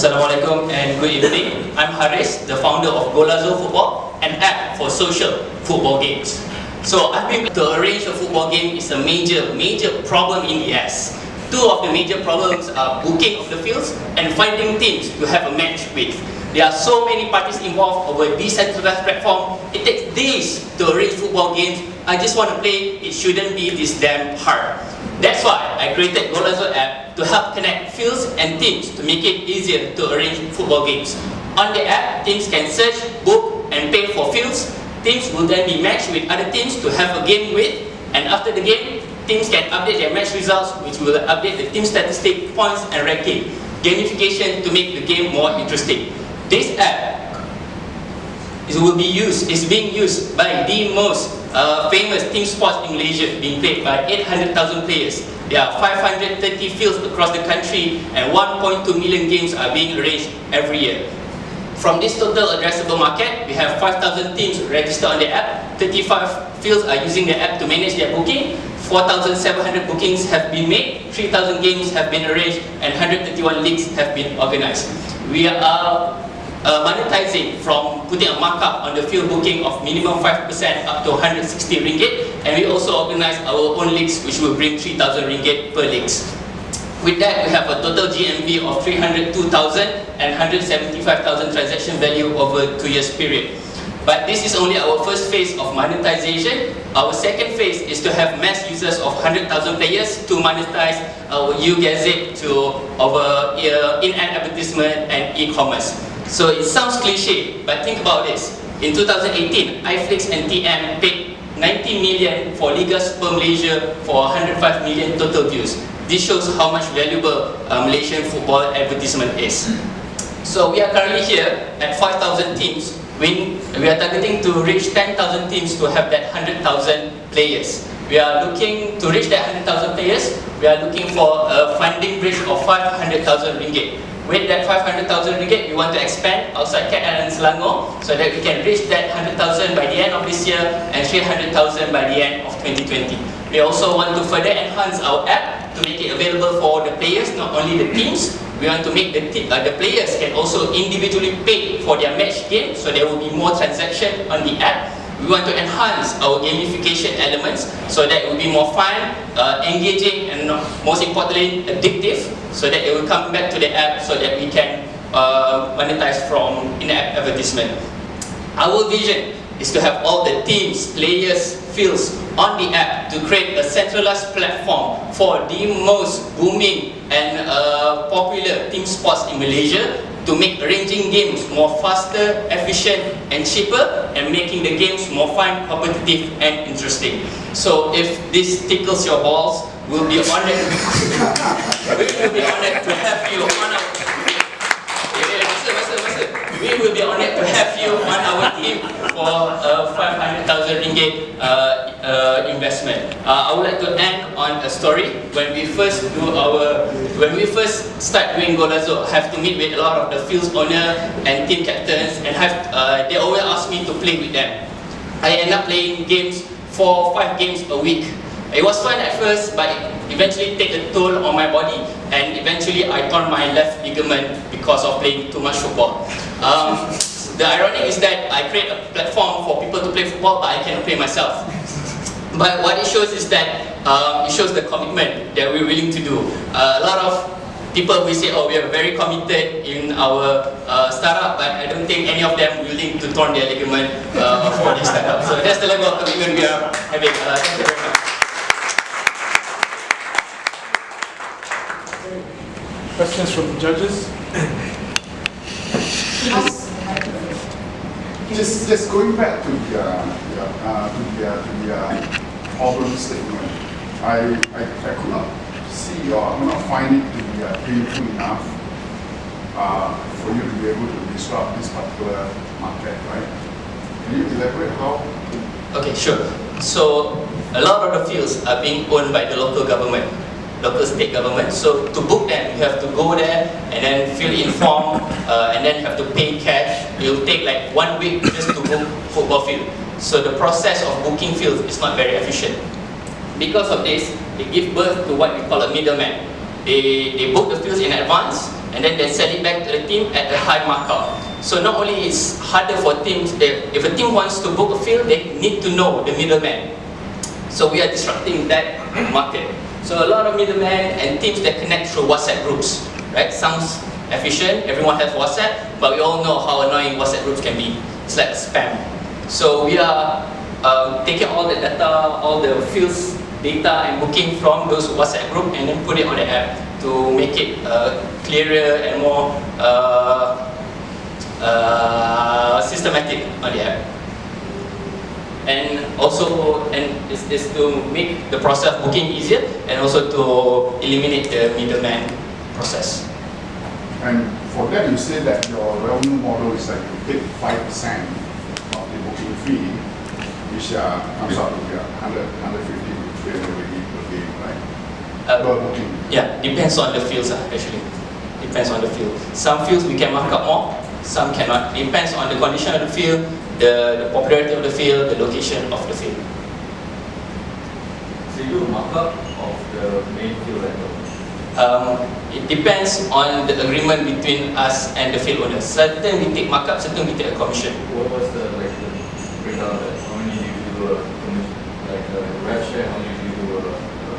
Assalamualaikum and good evening. I'm Haris, the founder of Golazo Football, an app for social football games. So I've been to arrange a football game is a major problem in the US. Two of the major problems are booking of the fields and finding teams to have a match with. There are so many parties involved over a decentralized platform. It takes days to arrange football games. I just want to play, it shouldn't be this damn hard. That's why I created Golazo app to help connect fields and teams to make it easier to arrange football games. On the app, teams can search, book and pay for fields. Teams will then be matched with other teams to have a game with, and after the game, teams can update their match results, which will update the team statistic, points and ranking. Gamification to make the game more interesting. This app is being used by the most famous team sports in Malaysia, being played by 800,000 players. There are 530 fields across the country and 1.2 million games are being arranged every year. From this total addressable market, we have 5,000 teams registered on the app, 35 fields are using the app to manage their booking, 4,700 bookings have been made, 3,000 games have been arranged, and 131 leagues have been organized. We are monetizing from putting a markup on the field booking of minimum 5% up to 160 ringgit, and we also organize our own leagues which will bring 3,000 ringgit per leagues. With that, we have a total GMV of 302,000 and 175,000 transaction value over a 2 years period. But this is only our first phase of monetization. Our second phase is to have mass users of 100,000 players to monetize our U-Gazette to our in-app advertisement and e-commerce. So it sounds cliche, but think about this. In 2018, iFlix and TM paid 90 million for Liga Super Malaysia for 105 million total views. This shows how much valuable Malaysian football advertisement is. So we are currently here at 5,000 teams. We are targeting to reach 10,000 teams to have that 100,000 players. We are looking to reach that 100,000 players. We are looking for a funding bridge of 500,000 ringgit. With that 500,000 ringgit, we want to expand outside KL and Selangor so that we can reach that 100,000 by the end of this year and 300,000 by the end of 2020. We also want to further enhance our app to make it available for the players, not only the teams. We want to make the players can also individually pay for their match game, so there will be more transaction on the app. We want to enhance our gamification elements so that it will be more fun, engaging, and most importantly, addictive, so that they will come back to the app so that we can monetize from in-app advertisement. Our vision is to have all the teams, players, fields on the app to create a centralized platform for the most booming and popular team sports in Malaysia, to make arranging games more faster, efficient and cheaper, and making the games more fun, competitive and interesting. So if this tickles your balls, we'll be honored to have you on our team for 500,000 ringgit investment. I would like to end on a story. When we first start doing Golazo, I have to meet with a lot of the fields owner and team captains, and they always ask me to play with them. I end up playing games 4 or 5 games a week. It was fun at first, but it eventually take a toll on my body, and eventually I torn my left ligament because of playing too much football. The ironic is that I create a platform for people to play football, but I cannot play myself. But what it shows is that it shows the commitment that we're willing to do. A lot of people will say, oh, we are very committed in our startup, but I don't think any of them willing to torn their ligament for this startup. So that's the level of commitment we are having. Thank you very much. Questions from the judges? Just going back to the problem statement, I could not see or I could not find it to be painful enough for you to be able to disrupt this particular market, right? Can you elaborate how? Okay, sure. So a lot of the fields are being owned by the local government, local state government. So to book them, you have to go there and then fill in form and then have to pay cash. It will take like 1 week just to book football field. So the process of booking fields is not very efficient. Because of this, they give birth to what we call a middleman. They book the fields in advance, and then they sell it back to the team at a high markup. So not only it's harder for teams, if a team wants to book a field, they need to know the middleman. So we are disrupting that market. So a lot of middlemen and teams that connect through WhatsApp groups, right? Sounds efficient, everyone has WhatsApp, but we all know how annoying WhatsApp groups can be. It's like spam. So we are taking all the data, all the fields data and booking from those WhatsApp group and then put it on the app to make it clearer and more systematic on the app. And also, is to make the process of booking easier and also to eliminate the middleman process. And for that, you say that your revenue model is like you take 5% of the booking fee, which comes out to be 150 to 300 per game, right? Per booking. Yeah, depends on the fields actually. Depends on the field. Some fields we can mark up more, some cannot. Depends on the condition of the field, the popularity of the field, the location of the field. So you do a markup of the main field rental? It depends on the agreement between us and the field owner. Certain we take markup, certain we take a commission. What was the breakdown of that? How many do you do a commission, like a rev share? How many do you do a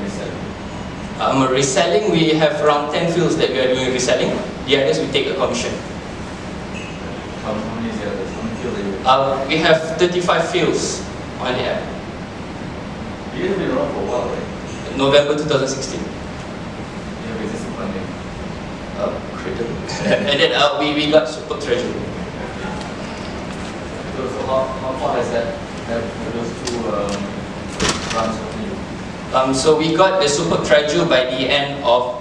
reselling? Reselling, we have around 10 fields that we are doing reselling. The others we take a commission. How many is the others? How many fields are you? We have 35 fields on the app. You have been around for a while, right? November 2016. You have existing funding. And then we got Super Treasury. So how far has that, have those two grants of you? So we got the Super Treasury by the end of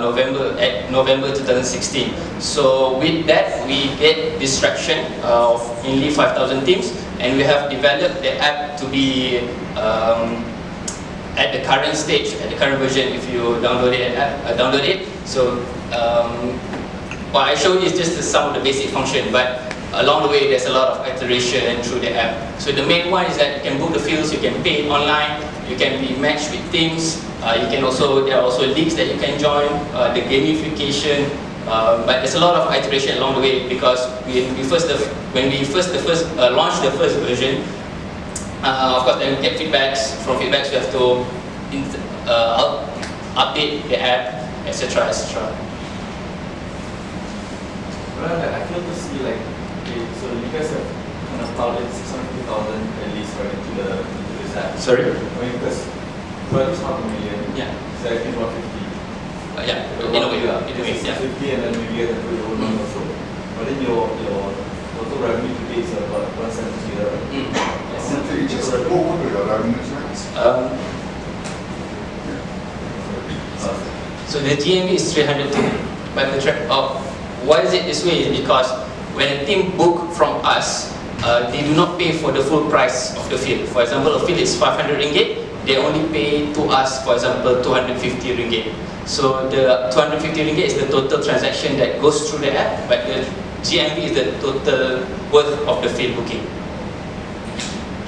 November 2016. So with that, we get distraction of mainly 5,000 teams, and we have developed the app to be at the current stage, at the current version. If you download it, So what I showed you is just some of the basic function, but along the way there's a lot of iteration through the app. So the main one is that you can book the fields, you can pay online, you can be matched with teams. There are also leagues that you can join, the gamification, but there's a lot of iteration along the way because when we first launched the first version, of course then we get feedbacks. From feedbacks we have to update the app, etc. Well, I feel to see like, okay, so you guys have kind of plowed in 650,000 at least right into this app. Sorry? I mean, because well, it's half a million. Yeah. So I think 150. Yeah. In a way, yeah. 50 and then maybe you have to your own money also. But then your total revenue today is about 170, right? You just go over your revenue, right? So the GMV is 302, but why is it this way is because when a team book from us, they do not pay for the full price of the field. For example, a field is 500 ringgit, they only pay to us, for example, 250 ringgit. So the 250 ringgit is the total transaction that goes through the app, but the GMV is the total worth of the field booking.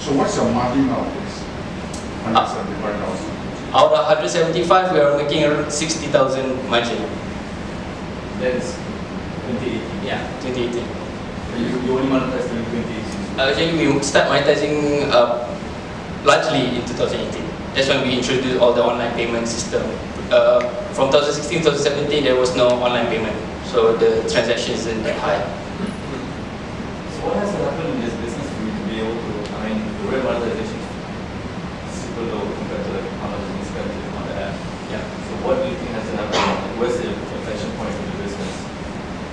So what's your margin out of this? 175,000. Out of 175, we are making around 60,000 margin. That is 2018. Yeah, 2018. You only monetize in 2018. Actually, we start monetizing largely in 2018. That's when we introduced all the online payment system. From 2016 to 2017, there was no online payment, so the transaction isn't that high. So what has to happen in this business for you to be able to, I mean, the real monetization is super low compared to like how much you spend on the app. Yeah. So what do you think has to happen? Like, where's the inflection point for the business?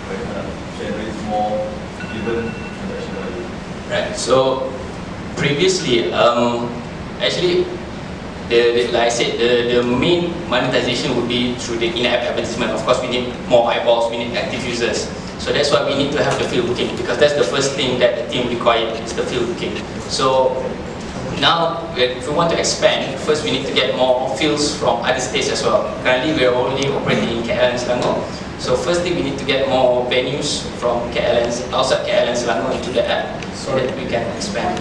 Where it kind of generates more given transaction value? Right. So previously, actually, like I said, the main monetization would be through the in-app advertisement. Of course, we need more eyeballs, we need active users. So that's why we need to have the field booking, because that's the first thing that the team requires is the field booking. So now, if we want to expand, first we need to get more fields from other states as well. Currently, we are only operating in KL and Selangor. So firstly, we need to get more venues from KL and outside KL and Selangor into the app so that we can expand.